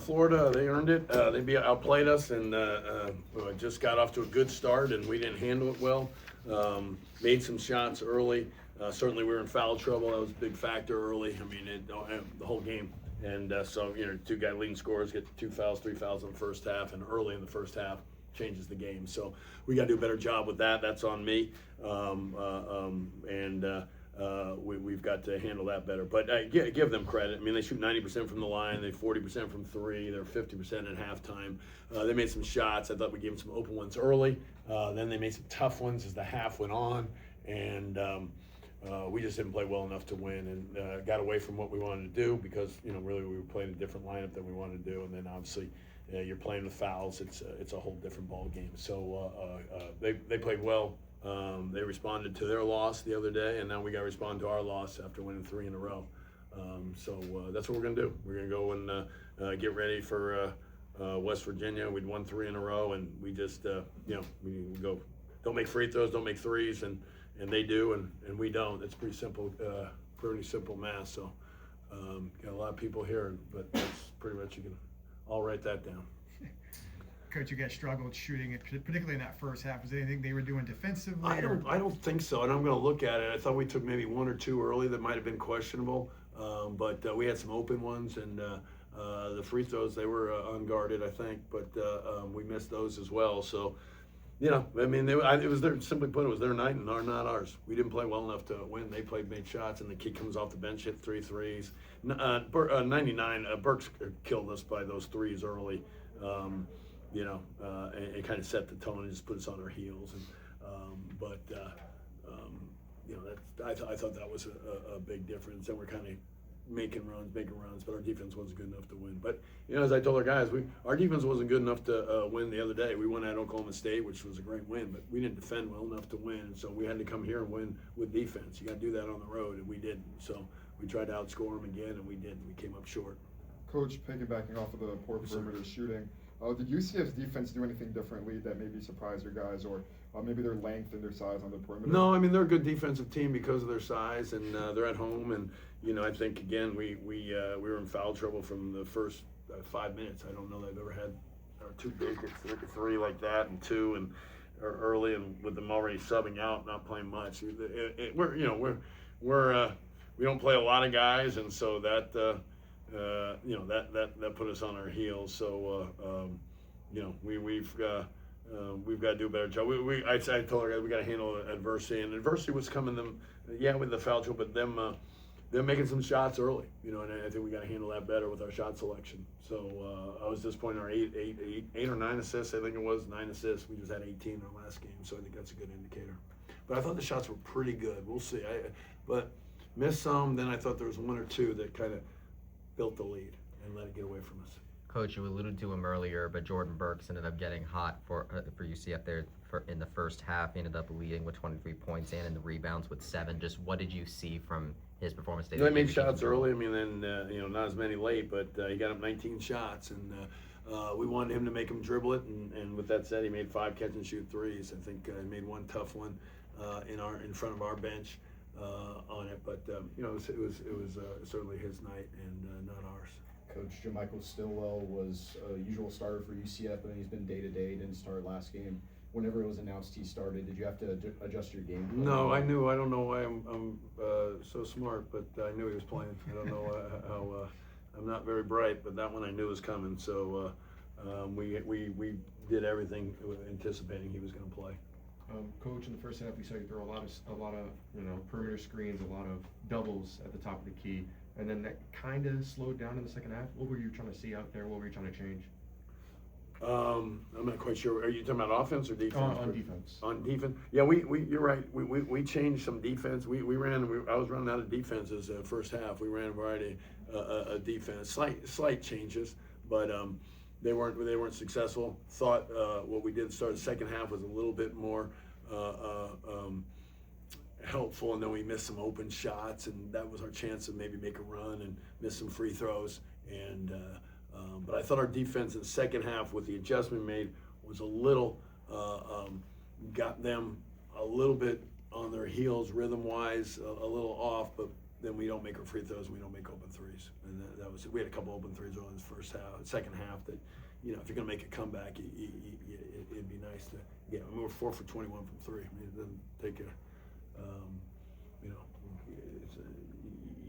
Florida, they earned it. They outplayed us and just got off to a good start, and we didn't handle it well. Made some shots early. Certainly, we were in foul trouble. That was a big factor early. I mean, the whole game. And so, two guy leading scorers get 2 fouls, 3 fouls in the first half, and early in the first half changes the game. So we got to do a better job with that. That's on me. We've got to handle that better. But give them credit. I mean, they shoot 90% from the line. They 40% from three. They're 50% at halftime. They made some shots. I thought we gave them some open ones early. Then they made some tough ones as the half went on. And we just didn't play well enough to win, and got away from what we wanted to do because, really we were playing a different lineup than we wanted to do. And then obviously you're playing with fouls. It's a whole different ball game. So they played well. They responded to their loss the other day, and now we got to respond to our loss after winning 3 in a row. So that's what we're going to do. We're going to go and get ready for West Virginia. We'd won 3 in a row, and we just, we go, don't make free throws, don't make threes, and they do, and we don't. It's pretty simple math. So got a lot of people here, but that's pretty much, you can all write that down. Coach, you guys struggled shooting it, particularly in that first half. Was there anything they were doing defensively? I don't think so, and I'm going to look at it. I thought we took maybe 1 or 2 early that might have been questionable, but we had some open ones, and the free throws, they were unguarded, I think, but we missed those as well. So, I mean, it was their, simply put, it was their night and not ours. We didn't play well enough to win. They made shots, and the kid comes off the bench, hit 3 threes. 99, Burks killed us by those threes early. And it kind of set the tone and just put us on our heels. And I thought that was a big difference. And we're kind of making runs, but our defense wasn't good enough to win. But as I told our guys, our defense wasn't good enough to win the other day. We won at Oklahoma State, which was a great win, but we didn't defend well enough to win. So we had to come here and win with defense. You got to do that on the road, and we didn't. So we tried to outscore them again, and we didn't. We came up short. Coach, piggybacking off of the poor perimeter shooting, did UCF's defense do anything differently that maybe surprised your guys, or maybe their length and their size on the perimeter? No, I mean, they're a good defensive team because of their size, and they're at home. And I think again we were in foul trouble from the first 5 minutes. I don't know that I've ever had two big at 3 like that, and 2 and early, and with them already subbing out, not playing much. We don't play a lot of guys, and so that. That put us on our heels. So we've got to do a better job. I told our guys we got to handle adversity, and adversity was coming them, with the foul trouble, but them making some shots early. And I think we got to handle that better with our shot selection. So I was disappointed in our 8 or 9 assists. I think it was 9 assists. We just had 18 in our last game, so I think that's a good indicator. But I thought the shots were pretty good. We'll see. But missed some. Then I thought there was 1 or 2 that kind of built the lead and let it get away from us. Coach, you alluded to him earlier, but Jordan Burks ended up getting hot for UCF there in the first half. He ended up leading with 23 points and in the rebounds with 7. Just what did you see from his performance? They made shots early. I mean, then not as many late, but he got up 19 shots, and we wanted him to make him dribble it. And with that said, he made 5 catch and shoot threes. I think he made 1 tough one in front of our bench. On it, but it was certainly his night and not ours. Coach JaMychal Stillwell was a usual starter for UCF, but he's been day-to-day. Didn't start last game. Whenever it was announced he started, did you have to adjust your game plan? No, I knew. I don't know why I'm so smart, but I knew he was playing. I don't know how. I'm not very bright, but that one I knew was coming. So we did everything anticipating he was going to play. Coach, in the first half, we saw you throw a lot of perimeter screens, a lot of doubles at the top of the key, and then that kind of slowed down in the second half. What were you trying to see out there? What were you trying to change? I'm not quite sure. Are you talking about offense or defense? On defense. On defense, yeah. You're right. We changed some defense. I was running out of defenses first half. We ran a variety of defense, slight changes, but they weren't successful. Thought what we did start the second half was a little bit more helpful, and then we missed some open shots, and that was our chance to maybe make a run and miss some free throws. And but I thought our defense in the second half, with the adjustment made, was a little got them a little bit on their heels rhythm-wise, a little off, but then we don't make our free throws, and we don't make open threes. And that was, we had a couple open threes on this second half that, you know, if you're going to make a comeback, it'd be nice to, yeah, I mean, we're 4 for 21 from three. I mean, it doesn't take a, you know,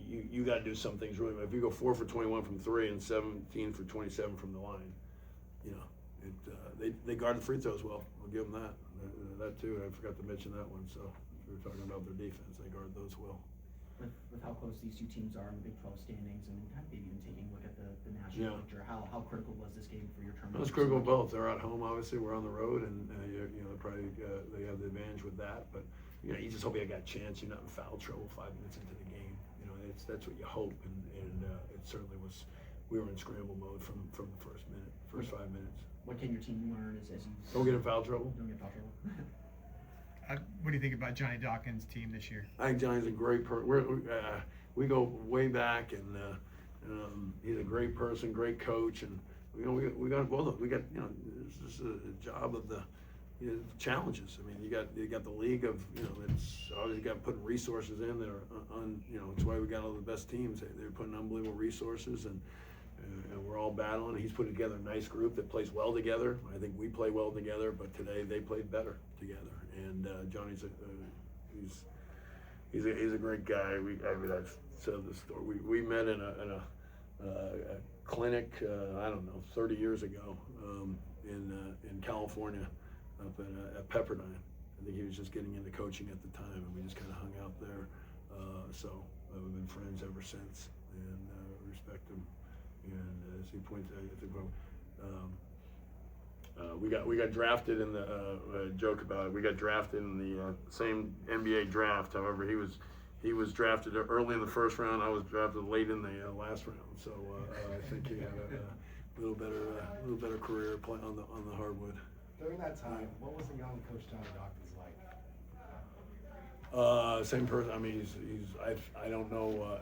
you got to do some things really. If you go 4 for 21 from three and 17 for 27 from the line, you know, they guard the free throws well. I'll give them that. That too. I forgot to mention that one. So we were talking about their defense. They guard those well. With how close these two teams are in the Big 12 standings, and kind of maybe even taking a look at the national picture, how critical was this game for your tournament? It's critical both. They're at home, obviously. We're on the road, and you know, probably they have the advantage with that. But you know, you just hope you got a chance. You're not in foul trouble 5 minutes into the game. You know, that's what you hope, and it certainly was. We were in scramble mode from the first 5 minutes. What can your team learn as you Don't get in foul trouble. don't get in foul trouble? What do you think about Johnny Dawkins' team this year? I think Johnny's a great person. We go way back, and he's a great person, great coach, and you know we got both. We got, you know, this is a job of the, you know, challenges. I mean, you got the league of, you know, it's always got putting resources in that are you know, it's why we got all the best teams. They're putting unbelievable resources, and we're all battling. He's put together a nice group that plays well together. I think we play well together, but today they played better together. And Johnny's he's a great guy. I mean, I've said this story. We met in a clinic, I don't know, 30 years ago, in California, up at Pepperdine. I think he was just getting into coaching at the time, and we just kind of hung out there. So we've been friends ever since, and respect him. And as he points out, I think, we got drafted in the joke about it. We got drafted in the same NBA draft. However, he was drafted early in the first round. I was drafted late in the last round. So I think he had a little better career playing on the hardwood. During that time, what was a young Coach Johnny Dawkins like? Same person. I mean, I don't know.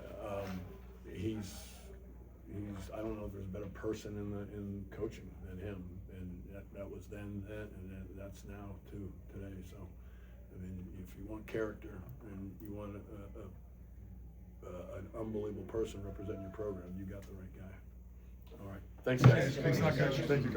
I don't know if there's a better person in coaching than him, and that was then, and that's now too today. So, I mean, if you want character and you want an unbelievable person representing your program, you got the right guy. All right, thanks guys. Thanks a lot, Coach. Thank you, Coach.